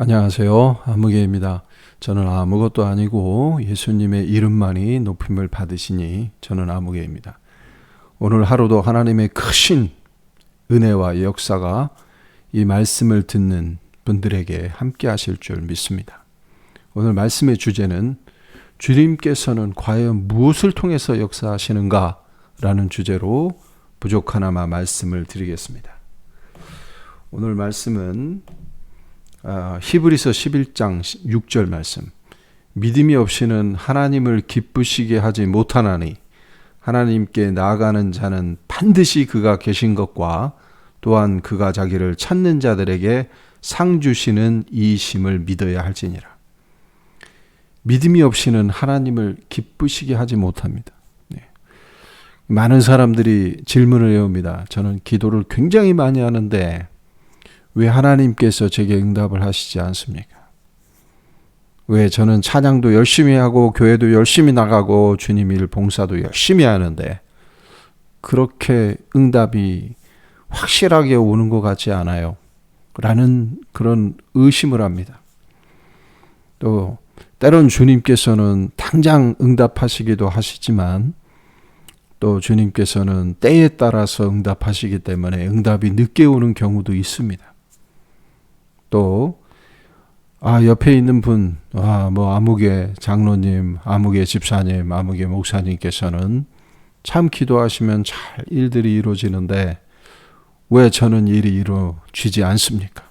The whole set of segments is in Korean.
안녕하세요. 아무개입니다. 저는 아무것도 아니고 예수님의 이름만이 높임을 받으시니 저는 아무개입니다. 오늘 하루도 하나님의 크신 은혜와 역사가 이 말씀을 듣는 분들에게 함께 하실 줄 믿습니다. 오늘 말씀의 주제는 주님께서는 과연 무엇을 통해서 역사하시는가 라는 주제로 부족하나마 말씀을 드리겠습니다. 오늘 말씀은 히브리서 11장 6절 말씀. 믿음이 없이는 하나님을 기쁘시게 하지 못하나니 하나님께 나아가는 자는 반드시 그가 계신 것과 또한 그가 자기를 찾는 자들에게 상 주시는 이심을 믿어야 할지니라. 믿음이 없이는 하나님을 기쁘시게 하지 못합니다. 많은 사람들이 질문을 해옵니다. 저는 기도를 굉장히 많이 하는데 왜 하나님께서 제게 응답을 하시지 않습니까? 왜 저는 찬양도 열심히 하고 교회도 열심히 나가고 주님 일 봉사도 열심히 하는데 그렇게 응답이 확실하게 오는 것 같지 않아요? 라는 그런 의심을 합니다. 또 때론 주님께서는 당장 응답하시기도 하시지만 또 주님께서는 때에 따라서 응답하시기 때문에 응답이 늦게 오는 경우도 있습니다. 또 옆에 있는 분, 아무개 장로님, 아무개 집사님, 아무개 목사님께서는 참 기도하시면 잘 일들이 이루어지는데 왜 저는 일이 이루어지지 않습니까?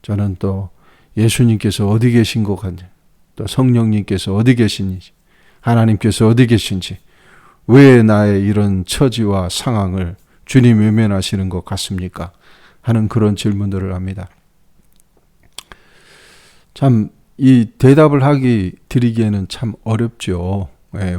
저는 또 예수님께서 어디 계신 것 같냐, 또 성령님께서 어디 계신지, 하나님께서 어디 계신지, 왜 나의 이런 처지와 상황을 주님 외면하시는 것 같습니까? 하는 그런 질문들을 합니다. 참 이 대답을 드리기에는 참 어렵죠.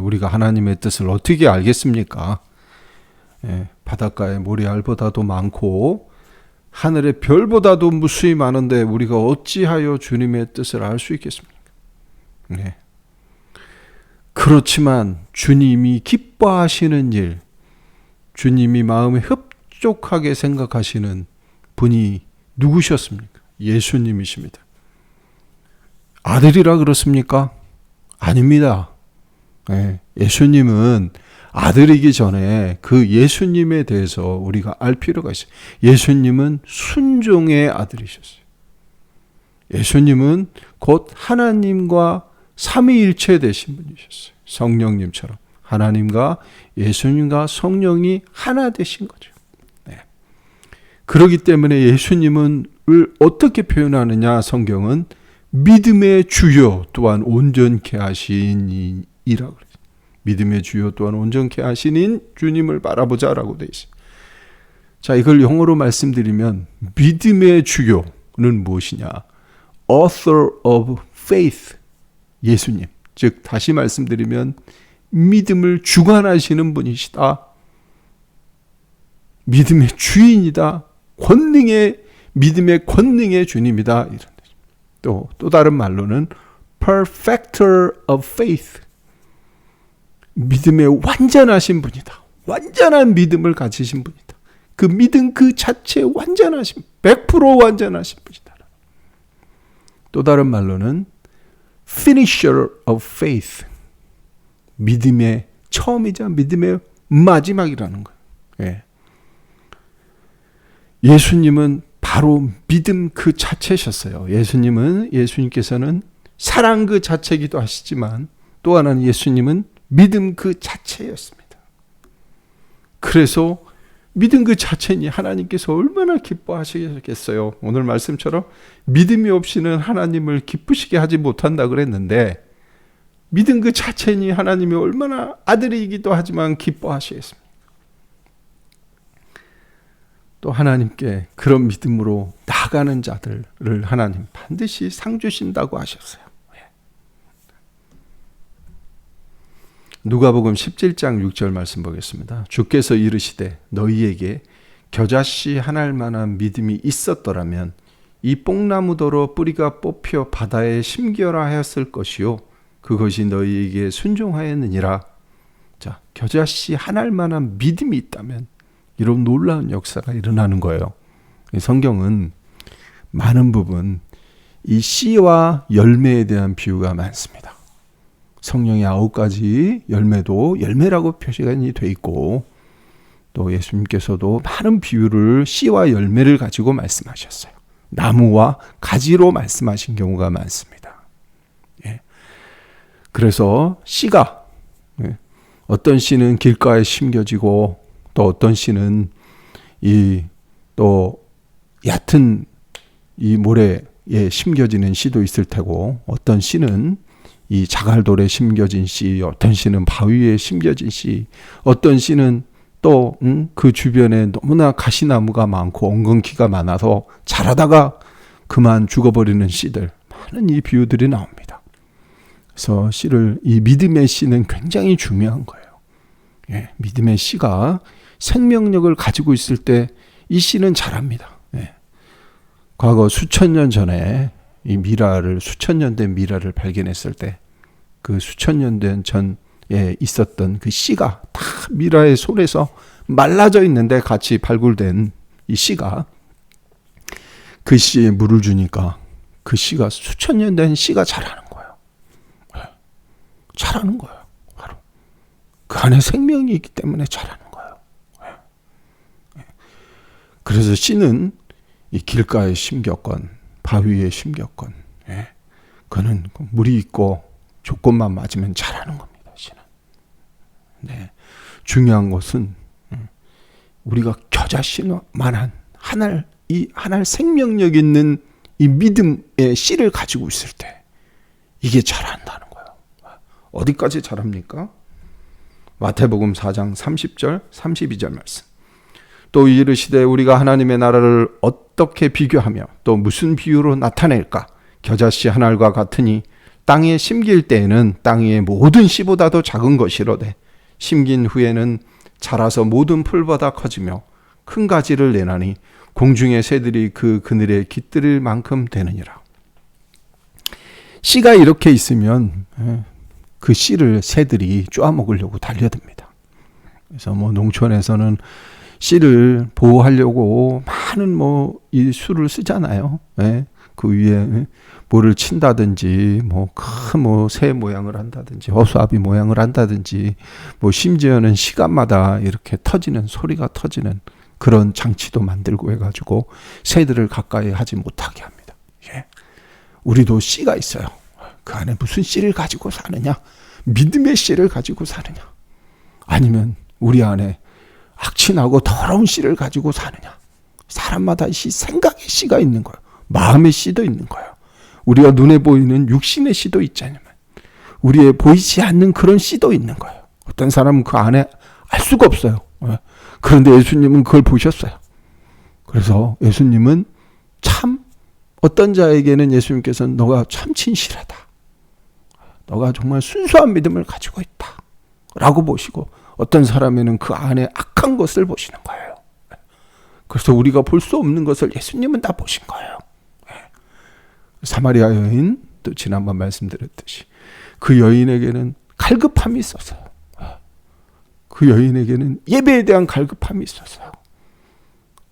우리가 하나님의 뜻을 어떻게 알겠습니까? 바닷가의 모래알보다도 많고 하늘의 별보다도 무수히 많은데 우리가 어찌하여 주님의 뜻을 알 수 있겠습니까? 그렇지만 주님이 기뻐하시는 일, 주님이 마음에 흡족하게 생각하시는 분이 누구셨습니까? 예수님이십니다. 아들이라 그렇습니까? 아닙니다. 예수님은 아들이기 전에 그 예수님에 대해서 우리가 알 필요가 있어요. 예수님은 순종의 아들이셨어요. 예수님은 곧 하나님과 삼위일체 되신 분이셨어요. 성령님처럼 하나님과 예수님과 성령이 하나 되신 거죠. 그렇기 때문에 예수님을 어떻게 표현하느냐, 성경은 믿음의 주요 또한 온전케 하시니이라고 그래요. 믿음의 주요 또한 온전케 하시닌 주님을 바라보자라고 되어 있어요. 자, 이걸 영어로 말씀드리면 믿음의 주요는 무엇이냐? Author of faith, 예수님. 즉 다시 말씀드리면 믿음을 주관하시는 분이시다. 믿음의 주인이다. 믿음의 권능의 주님이다. 또 다른 말로는 perfecter of faith, 믿음의 완전하신 분이다. 완전한 믿음을 가지신 분이다. 그 믿음 그 자체 완전하신, 100% 완전하신 분이다. 또 다른 말로는 finisher of faith, 믿음의 처음이자 믿음의 마지막이라는 거예요. 예수님은 바로 믿음 그 자체셨어요. 예수님께서는 사랑 그 자체이기도 하시지만 또 하나는 예수님은 믿음 그 자체였습니다. 그래서 믿음 그 자체니 하나님께서 얼마나 기뻐하시겠어요. 오늘 말씀처럼 믿음이 없이는 하나님을 기쁘시게 하지 못한다 그랬는데 믿음 그 자체니 하나님이 얼마나 아들이기도 하지만 기뻐하시겠습니까? 또 하나님께 그런 믿음으로 나가는 자들을 하나님 반드시 상 주신다고 하셨어요. 누가복음 17장 6절 말씀 보겠습니다. 주께서 이르시되 너희에게 겨자씨 한 알만한 믿음이 있었더라면 이 뽕나무더러 뿌리가 뽑혀 바다에 심겨라 하였을 것이요 그것이 너희에게 순종하였느니라. 자, 겨자씨 한 알만한 믿음이 있다면 이런 놀라운 역사가 일어나는 거예요. 성경은 많은 부분 이 씨와 열매에 대한 비유가 많습니다. 성령의 9가지 열매도 열매라고 표시가 돼 있고, 또 예수님께서도 많은 비유를 씨와 열매를 가지고 말씀하셨어요. 나무와 가지로 말씀하신 경우가 많습니다. 예. 그래서 씨가, 어떤 씨는 길가에 심겨지고, 또 어떤 씨는 또 얕은 이 모래에 심겨지는 씨도 있을 테고, 어떤 씨는 이 자갈돌에 심겨진 씨, 어떤 씨는 바위에 심겨진 씨, 어떤 씨는 또 그 주변에 너무나 가시나무가 많고 엉겅퀴가 많아서 자라다가 그만 죽어버리는 씨들, 많은 이 비유들이 나옵니다. 그래서 이 믿음의 씨는 굉장히 중요한 거예요. 예, 믿음의 씨가 생명력을 가지고 있을 때 이 씨는 자랍니다. 예. 과거 수천 년 전에 수천 년 된 미라를 발견했을 때, 그 수천 년 된 전에 있었던 그 씨가 다 미라의 솔에서 말라져 있는데 같이 발굴된 이 씨가, 그 씨에 물을 주니까 그 씨가, 수천 년 된 씨가 자라는 거예요. 자라는 거예요. 바로 그 안에 생명이 있기 때문에 자라는 거예요. 그래서 씨는 이 길가에 심겼건 바위에 심겼건, 그는 물이 있고 조건만 맞으면 자라는 겁니다. 씨는. 네. 중요한 것은 우리가 겨자씨만한 하늘 생명력 있는 이 믿음의 씨를 가지고 있을 때 이게 자란다는 거예요. 어디까지 자랍니까? 마태복음 4장 30절 32절 말씀. 또 이르시되 우리가 하나님의 나라를 어떻게 비교하며 또 무슨 비유로 나타낼까? 겨자씨 한 알과 같으니 땅에 심길 때에는 땅 위의 모든 씨보다도 작은 것이로되 심긴 후에는 자라서 모든 풀보다 커지며 큰 가지를 내나니 공중의 새들이 그 그늘에 깃들일 만큼 되느니라. 씨가 이렇게 있으면 그 씨를 새들이 쪼아먹으려고 달려듭니다. 그래서 농촌에서는 씨를 보호하려고 많은 이 수를 쓰잖아요. 그 위에 뭐를 친다든지, 큰 새 모양을 한다든지, 허수아비 모양을 한다든지, 심지어는 시간마다 이렇게 소리가 터지는 그런 장치도 만들고 해가지고 새들을 가까이 하지 못하게 합니다. 우리도 씨가 있어요. 그 안에 무슨 씨를 가지고 사느냐? 믿음의 씨를 가지고 사느냐? 아니면 우리 안에 악취나고 더러운 씨를 가지고 사느냐? 사람마다 생각의 씨가 있는 거예요. 마음의 씨도 있는 거예요. 우리가 눈에 보이는 육신의 씨도 있잖아요. 우리의 보이지 않는 그런 씨도 있는 거예요. 어떤 사람은 그 안에 알 수가 없어요. 그런데 예수님은 그걸 보셨어요. 그래서 예수님은 어떤 자에게는 예수님께서는 너가 참 진실하다, 너가 정말 순수한 믿음을 가지고 있다 라고 보시고, 어떤 사람에는 그 안에 악한 것을 보시는 거예요. 그래서 우리가 볼 수 없는 것을 예수님은 다 보신 거예요. 사마리아 여인, 또 지난번 말씀드렸듯이 그 여인에게는 갈급함이 있었어요. 그 여인에게는 예배에 대한 갈급함이 있었어요.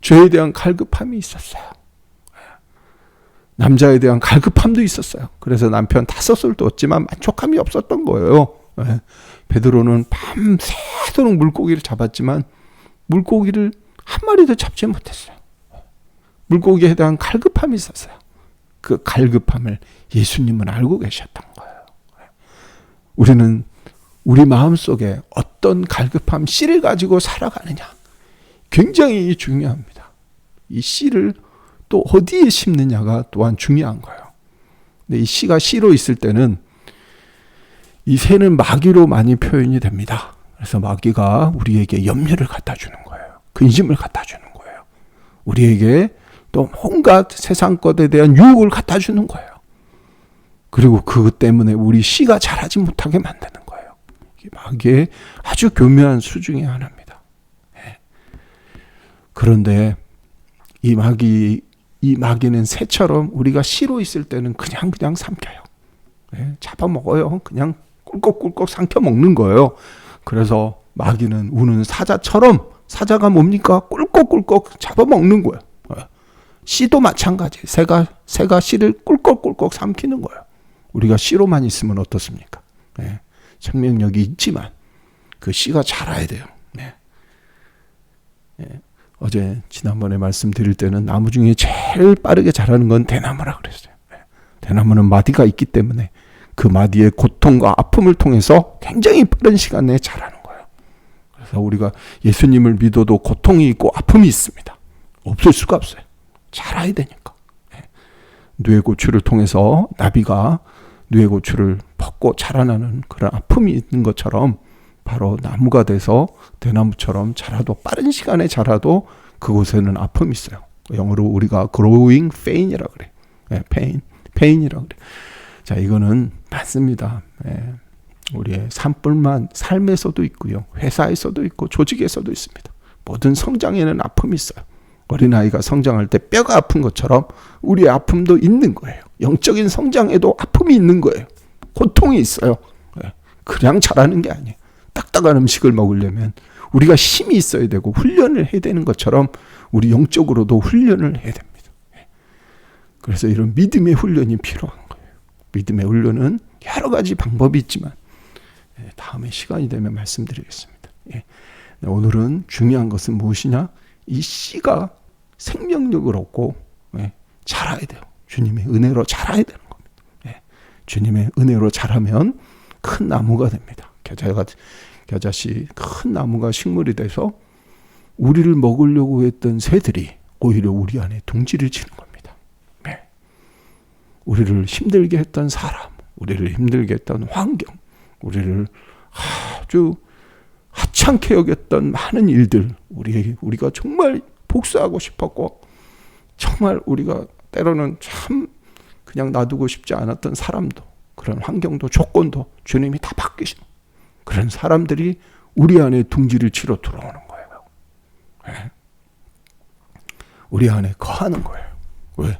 죄에 대한 갈급함이 있었어요. 남자에 대한 갈급함도 있었어요. 그래서 남편 5을 뒀지만 만족함이 없었던 거예요. 베드로는 밤새도록 물고기를 잡았지만 물고기를 한 마리도 잡지 못했어요. 물고기에 대한 갈급함이 있었어요. 그 갈급함을 예수님은 알고 계셨던 거예요. 우리는 우리 마음속에 어떤 갈급함, 씨를 가지고 살아가느냐, 굉장히 중요합니다. 이 씨를 또 어디에 심느냐가 또한 중요한 거예요. 근데 이 씨가 씨로 있을 때는 이 새는 마귀로 많이 표현이 됩니다. 그래서 마귀가 우리에게 염려를 갖다 주는 거예요. 근심을 갖다 주는 거예요. 우리에게 또 온갖 세상 것에 대한 유혹을 갖다 주는 거예요. 그리고 그것 때문에 우리 씨가 자라지 못하게 만드는 거예요. 이게 마귀의 아주 교묘한 수 중에 하나입니다. 그런데 이 마귀는 새처럼 우리가 씨로 있을 때는 그냥 삼켜요. 잡아먹어요. 그냥 꿀꺽꿀꺽 삼켜 먹는 거예요. 그래서 마귀는 우는 사자처럼, 사자가 뭡니까? 꿀꺽꿀꺽 잡아먹는 거예요. 씨도 마찬가지. 새가 씨를 꿀꺽꿀꺽 삼키는 거예요. 우리가 씨로만 있으면 어떻습니까? 네. 생명력이 있지만 그 씨가 자라야 돼요. 네. 네. 어제 지난번에 말씀드릴 때는 나무 중에 제일 빠르게 자라는 건 대나무라 그랬어요. 네. 대나무는 마디가 있기 때문에 그 마디의 고통과 아픔을 통해서 굉장히 빠른 시간 내에 자라는 거예요. 그래서 우리가 예수님을 믿어도 고통이 있고 아픔이 있습니다. 없을 수가 없어요. 자라야 되니까. 네. 누에고추를 통해서 나비가 누에고추를 벗고 자라나는 그런 아픔이 있는 것처럼 바로 나무가 돼서 대나무처럼 자라도 빠른 시간에 자라도 그곳에는 아픔이 있어요. 영어로 우리가 growing pain이라고 그래요. 네, pain이라고 그래요. 자, 이거는 맞습니다. 네. 우리의 삶에서도 있고요. 회사에서도 있고 조직에서도 있습니다. 모든 성장에는 아픔이 있어요. 어린아이가 성장할 때 뼈가 아픈 것처럼 우리의 아픔도 있는 거예요. 영적인 성장에도 아픔이 있는 거예요. 고통이 있어요. 그냥 자라는 게 아니에요. 딱딱한 음식을 먹으려면 우리가 힘이 있어야 되고 훈련을 해야 되는 것처럼 우리 영적으로도 훈련을 해야 됩니다. 그래서 이런 믿음의 훈련이 필요한 거예요. 믿음의 훈련은 여러 가지 방법이 있지만 다음에 시간이 되면 말씀드리겠습니다. 오늘은 중요한 것은 무엇이냐? 이 씨가 생명력을 얻고 자라야 돼요. 주님의 은혜로 자라야 되는 겁니다. 주님의 은혜로 자라면 큰 나무가 됩니다. 겨자씨 큰 나무가 식물이 돼서 우리를 먹으려고 했던 새들이 오히려 우리 안에 둥지를 치는 겁니다. 우리를 힘들게 했던 사람, 우리를 힘들게 했던 환경, 우리를 아주 하찮게 여겼던 많은 일들, 우리가 정말 복수하고 싶었고 정말 우리가 때로는 참 그냥 놔두고 싶지 않았던 사람도, 그런 환경도 조건도 주님이 다 바뀌시는 그런 사람들이 우리 안에 둥지를 치러 들어오는 거예요. 우리 안에 거하는 거예요. 왜?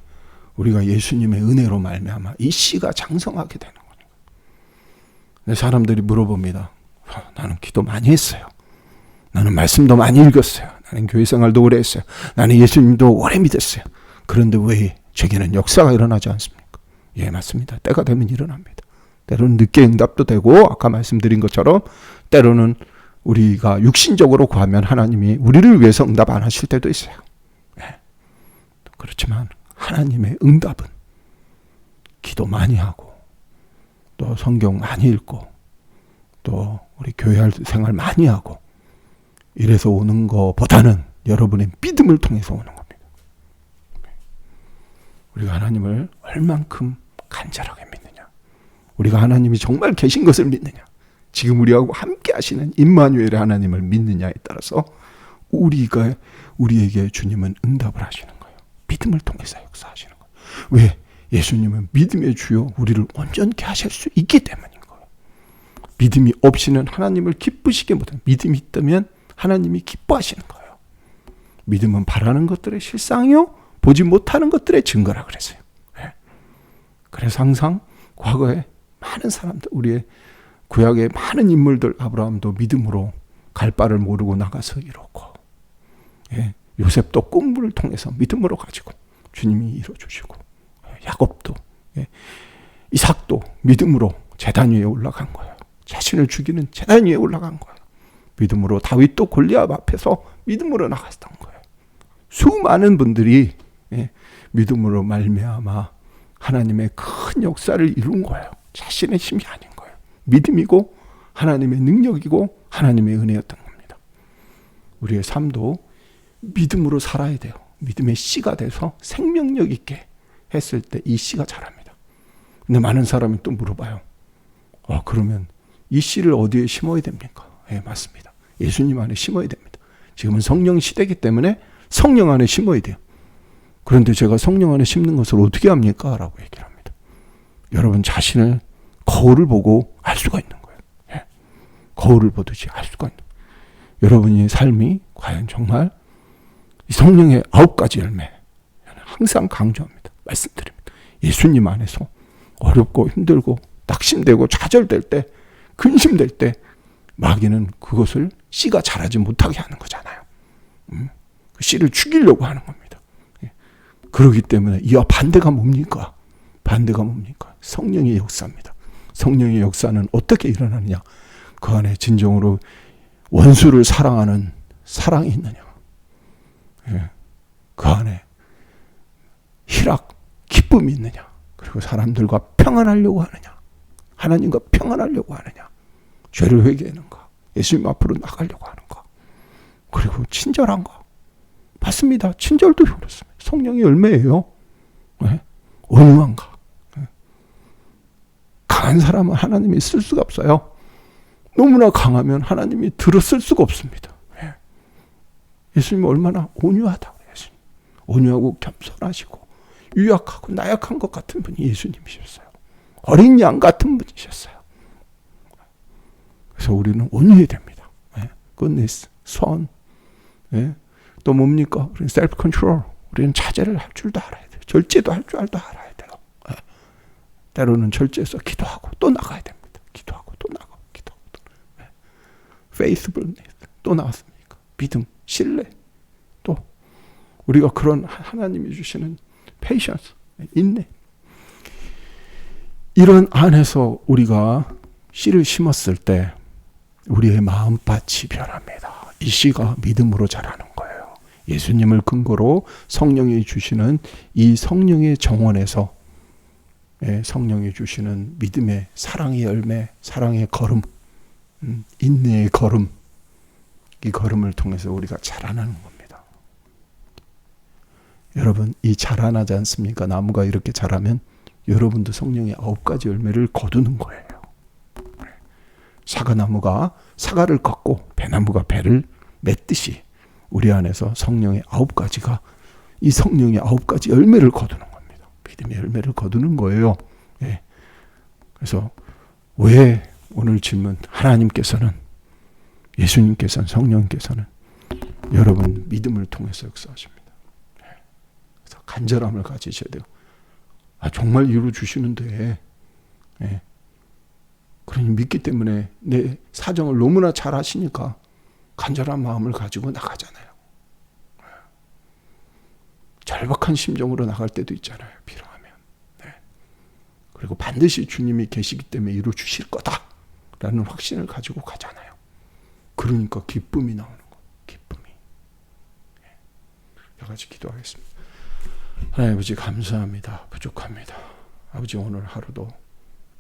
우리가 예수님의 은혜로 말미암아 이 씨가 장성하게 되는 거예요. 사람들이 물어봅니다. 나는 기도 많이 했어요. 나는 말씀도 많이 읽었어요. 나는 교회 생활도 오래 했어요. 나는 예수님도 오래 믿었어요. 그런데 왜 제게는 역사가 일어나지 않습니까? 예, 맞습니다. 때가 되면 일어납니다. 때로는 늦게 응답도 되고 아까 말씀드린 것처럼 때로는 우리가 육신적으로 구하면 하나님이 우리를 위해서 응답 안 하실 때도 있어요. 예. 그렇지만 하나님의 응답은 기도 많이 하고 또 성경 많이 읽고 또 우리 교회 생활 많이 하고 이래서 오는 것보다는 여러분의 믿음을 통해서 오는 겁니다. 우리가 하나님을 얼만큼 간절하게 믿느냐, 우리가 하나님이 정말 계신 것을 믿느냐, 지금 우리하고 함께 하시는 임마누엘의 하나님을 믿느냐에 따라서 우리에게 주님은 응답을 하시는 거예요. 믿음을 통해서 역사하시는 거예요. 왜? 예수님은 믿음의 주요 우리를 온전케 하실 수 있기 때문인 거예요. 믿음이 없이는 하나님을 기쁘시게 못해요. 믿음이 있다면 하나님이 기뻐하시는 거예요. 믿음은 바라는 것들의 실상이요 보지 못하는 것들의 증거라 그랬어요. 그래서 항상 과거에 많은 사람들, 우리의 구약의 많은 인물들, 아브라함도 믿음으로 갈 바를 모르고 나가서 이뤘고, 요셉도 꿈을 통해서 믿음으로 가지고 주님이 이뤄주시고, 야곱도, 이삭도 믿음으로 제단 위에 올라간 거예요. 자신을 죽이는 제단 위에 올라간 거예요. 믿음으로 다윗도 골리앗 앞에서 믿음으로 나갔던 거예요. 수많은 분들이 믿음으로 말미암아 하나님의 큰 역사를 이룬 거예요. 자신의 힘이 아닌 거예요. 믿음이고 하나님의 능력이고 하나님의 은혜였던 겁니다. 우리의 삶도 믿음으로 살아야 돼요. 믿음의 씨가 돼서 생명력 있게 했을 때 이 씨가 자랍니다. 근데 많은 사람이 또 물어봐요. 그러면 이 씨를 어디에 심어야 됩니까? 맞습니다. 예수님 안에 심어야 됩니다. 지금은 성령 시대이기 때문에 성령 안에 심어야 돼요. 그런데 제가 성령 안에 심는 것을 어떻게 합니까? 라고 얘기를 합니다. 여러분 자신을 거울을 보고 알 수가 있는 거예요. 거울을 보듯이 알 수가 있는 거예요. 여러분의 삶이 과연 정말 이 성령의 9가지 열매, 항상 강조합니다. 말씀드립니다. 예수님 안에서 어렵고 힘들고 낙심되고 좌절될 때, 근심될 때 마귀는 그것을 씨가 자라지 못하게 하는 거잖아요. 그 씨를 죽이려고 하는 겁니다. 그렇기 때문에 이와 반대가 뭡니까? 반대가 뭡니까? 성령의 역사입니다. 성령의 역사는 어떻게 일어나느냐? 그 안에 진정으로 원수를 사랑하는 사랑이 있느냐? 예. 그 안에 희락, 기쁨이 있느냐? 그리고 사람들과 평안하려고 하느냐? 하나님과 평안하려고 하느냐? 죄를 회개하는가? 예수님 앞으로 나가려고 하는가? 그리고 친절한가? 맞습니다. 친절도 그렇습니다. 성령의 열매예요. 네? 온유한가? 네? 강한 사람은 하나님이 쓸 수가 없어요. 너무나 강하면 하나님이 들었을 수가 없습니다. 네? 예수님이 얼마나 온유하다고 예수님. 온유하고 겸손하시고 유약하고 나약한 것 같은 분이 예수님이셨어요. 어린 양 같은 분이셨어요. 그래서 우리는 온유해야 됩니다. 네? goodness, 선. 네? 또 뭡니까? 우리는 self control. 우리는 자제를 할 줄도 알아야 돼요. 절제도 할 줄도 알아야 돼요. 네? 때로는 절제해서 기도하고 또 나가야 됩니다. 기도하고 또 나가고 기도하고 또. 네? faithfulness 또 나왔습니까? 믿음, 신뢰. 또 우리가 그런 하나님이 주시는 patience, 인내. 이런 안에서 우리가 씨를 심었을 때 우리의 마음밭이 변합니다. 이 씨가 믿음으로 자라는 거예요. 예수님을 근거로 성령이 주시는 이 성령의 정원에서 성령이 주시는 믿음의 사랑의 열매, 사랑의 걸음, 인내의 걸음, 이 걸음을 통해서 우리가 자라나는 겁니다. 여러분, 이 자라나지 않습니까? 나무가 이렇게 자라면 여러분도 성령의 9가지 열매를 거두는 거예요. 사과나무가 사과를 걷고 배나무가 배를 맺듯이 우리 안에서 성령의 9가지가 이 성령의 9가지 열매를 거두는 겁니다. 믿음의 열매를 거두는 거예요. 예. 그래서 왜 오늘 질문 하나님께서는 예수님께서는 성령께서는 여러분 믿음을 통해서 역사하십니다. 예. 그래서 간절함을 가지셔야 돼요. 정말 이루 주시는데 예. 그러니 믿기 때문에 내 사정을 너무나 잘 아시니까 간절한 마음을 가지고 나가잖아요. 절박한 심정으로 나갈 때도 있잖아요. 필요하면. 네. 그리고 반드시 주님이 계시기 때문에 이루 주실 거다라는 확신을 가지고 가잖아요. 그러니까 기쁨이 나오는 거예요. 기쁨이. 네. 여러 가지 기도하겠습니다. 하나님 아버지 감사합니다. 부족합니다. 아버지 오늘 하루도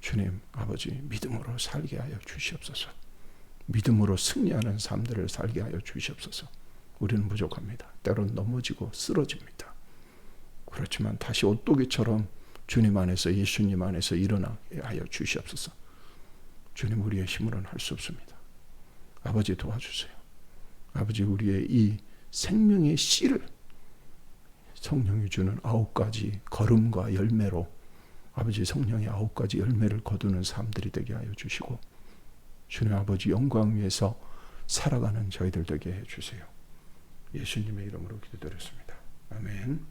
주님 아버지 믿음으로 살게 하여 주시옵소서. 믿음으로 승리하는 삶들을 살게 하여 주시옵소서. 우리는 부족합니다. 때로는 넘어지고 쓰러집니다. 그렇지만 다시 오뚜기처럼 주님 안에서 예수님 안에서 일어나게 하여 주시옵소서. 주님 우리의 힘으로는 할 수 없습니다. 아버지 도와주세요. 아버지 우리의 이 생명의 씨를 성령이 주는 9가지 걸음과 열매로 아버지 성령의 9가지 열매를 거두는 삶들이 되게 하여 주시고 주님 아버지 영광 위에서 살아가는 저희들 되게 해주세요. 예수님의 이름으로 기도드렸습니다. 아멘.